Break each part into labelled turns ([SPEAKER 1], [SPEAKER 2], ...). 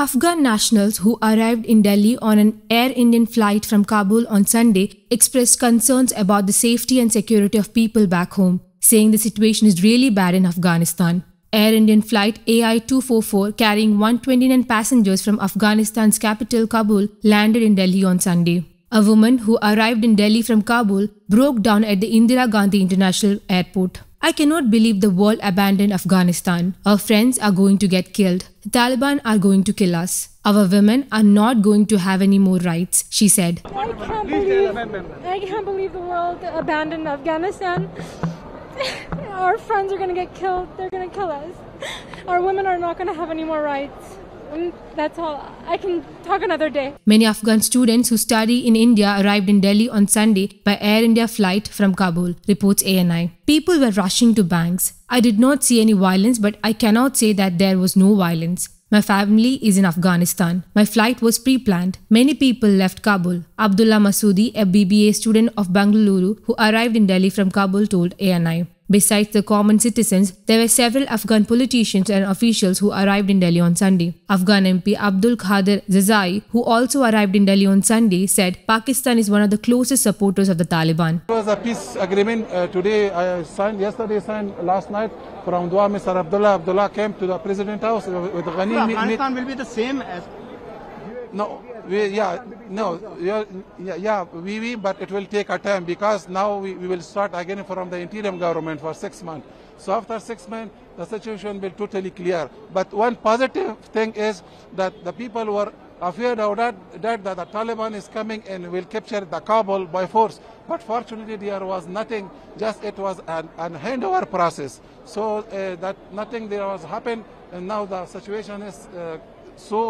[SPEAKER 1] Afghan nationals who arrived in Delhi on an Air Indian flight from Kabul on Sunday expressed concerns about the safety and security of people back home, saying the situation is really bad in Afghanistan. Air Indian flight AI-244 carrying 129 passengers from Afghanistan's capital Kabul landed in Delhi on Sunday. A woman who arrived in Delhi from Kabul broke down at the Indira Gandhi International Airport. "I cannot believe the world abandoned Afghanistan. Our friends are going to get killed. The Taliban are going to kill us. Our women are not going to have any more rights," she said.
[SPEAKER 2] I can't believe the world abandoned Afghanistan. Our friends are going to get killed. They're going to kill us. Our women are not going to have any more rights. And that's all. I can talk another day.
[SPEAKER 1] Many Afghan students who study in India arrived in Delhi on Sunday by Air India flight from Kabul, reports ANI. People were rushing to banks. "I did not see any violence, but I cannot say that there was no violence. My family is in Afghanistan. My flight was pre-planned. Many people left Kabul." Abdullah Masoodi, a BBA student of Bengaluru who arrived in Delhi from Kabul, told ANI. Besides the common citizens, there were several Afghan politicians and officials who arrived in Delhi on Sunday. Afghan MP Abdul Qadir Zazai, who also arrived in Delhi on Sunday, said Pakistan is one of the closest supporters of the Taliban.
[SPEAKER 3] It was a peace agreement today. Yesterday signed, last night from Dua. Mr. Abdullah came to the President House with Ghani.
[SPEAKER 4] Afghanistan will be the same as.
[SPEAKER 3] But it will take a time because now we will start again from the interim government for 6 months. So after 6 months, the situation will be totally clear. But one positive thing is that the people were afraid of that the Taliban is coming and will capture the Kabul by force. But fortunately, there was nothing. Just it was a handover process. So that nothing there was happened, and now the situation is so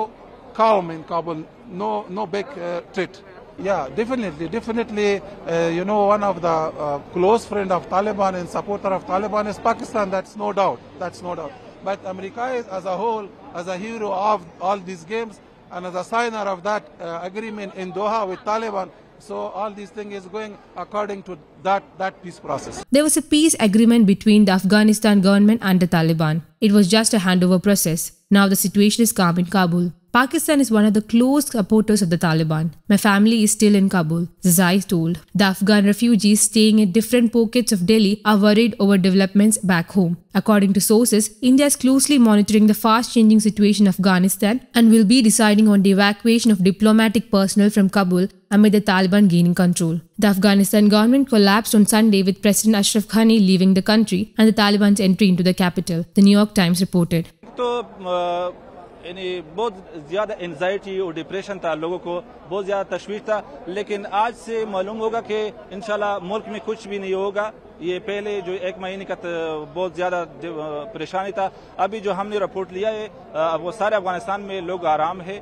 [SPEAKER 3] calm in Kabul, no big threat. Yeah, definitely. One of the close friend of Taliban and supporter of Taliban is Pakistan. That's no doubt. But America is as a whole, as a hero of all these games, and as a signer of that agreement in Doha with Taliban. So all these things is going according to that peace process.
[SPEAKER 1] There was a peace agreement between the Afghanistan government and the Taliban. It was just a handover process. Now the situation is calm in Kabul. Pakistan is one of the close supporters of the Taliban. My family is still in Kabul, Zazai told. The Afghan refugees staying in different pockets of Delhi are worried over developments back home. According to sources, India is closely monitoring the fast-changing situation in Afghanistan and will be deciding on the evacuation of diplomatic personnel from Kabul amid the Taliban gaining control. The Afghanistan government collapsed on Sunday with President Ashraf Ghani leaving the country and the Taliban's entry into the capital, the New York Times reported.
[SPEAKER 5] یعنی بہت زیادہ anxiety اور depression تھا، لوگوں کو بہت زیادہ تشویش تھا، لیکن آج سے معلوم ہوگا کہ انشاءاللہ ملک میں کچھ بھی نہیں ہوگا. یہ پہلے جو 1 مہینے کا بہت زیادہ پریشانی تھا، ابھی جو ہم نے رپورٹ لیا ہے وہ سارے افغانستان میں لوگ آرام ہے.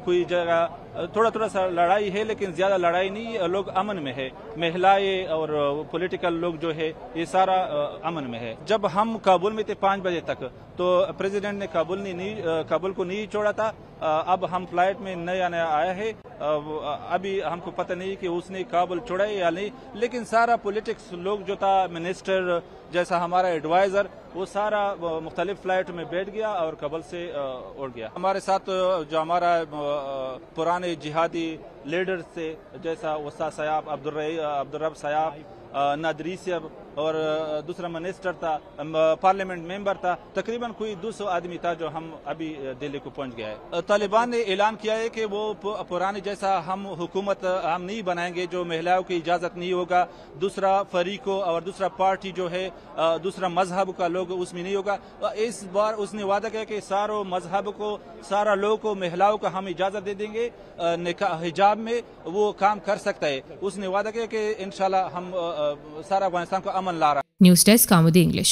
[SPEAKER 5] کوئی جگہ تھوڑا سا لڑائی ہے لیکن زیادہ لڑائی نہیں، لوگ امن میں ہے. مہلائیں اور پولیٹیکل لوگ جو ہے یہ سارا امن میں ہے. جب ہم کابل میں تھے 5 بجے تک تو پریزیڈنٹ نے کابل کو نہیں چھوڑا تھا. اب ہم فلائٹ میں نیا آیا ہے، ابھی ہم کو پتہ نہیں کہ اس نے کابل چھوڑا ہے یا نہیں، لیکن سارا پولیٹکس لوگ جو تھا، منسٹر جیسا ہمارا ایڈوائزر، وہ سارا مختلف فلائٹ میں بیٹھ گیا اور کابل سے اڑ گیا. ہمارے ساتھ جو ہمارا پرانے جہادی لیڈر تھے جیسا استاد سیاب، عبدالرب سیاب، نادری صاحب اور دوسرا منسٹر تھا، پارلیمنٹ ممبر تھا، تقریباً کوئی 200 آدمی تھا جو ہم ابھی دلی کو پہنچ گیا ہے. طالبان نے اعلان کیا ہے کہ وہ پرانے جیسا ہم حکومت ہم نہیں بنائیں گے جو مہیلاؤں کی اجازت نہیں ہوگا، دوسرا فریقوں اور دوسرا پارٹی جو ہے دوسرا مذہب کا لوگ اس میں نہیں ہوگا. اس بار اس نے وعدہ کیا کہ ساروں مذہب کو، سارا لوگوں کو، مہیلاؤں کو ہم اجازت دے دیں گے، حجاب میں وہ کام کر سکتا ہے. اس نے وعدہ کیا کہ انشاءاللہ ہم سارا افغانستان کو امن لا رہا ہے.
[SPEAKER 1] News Desk, Kamudi English.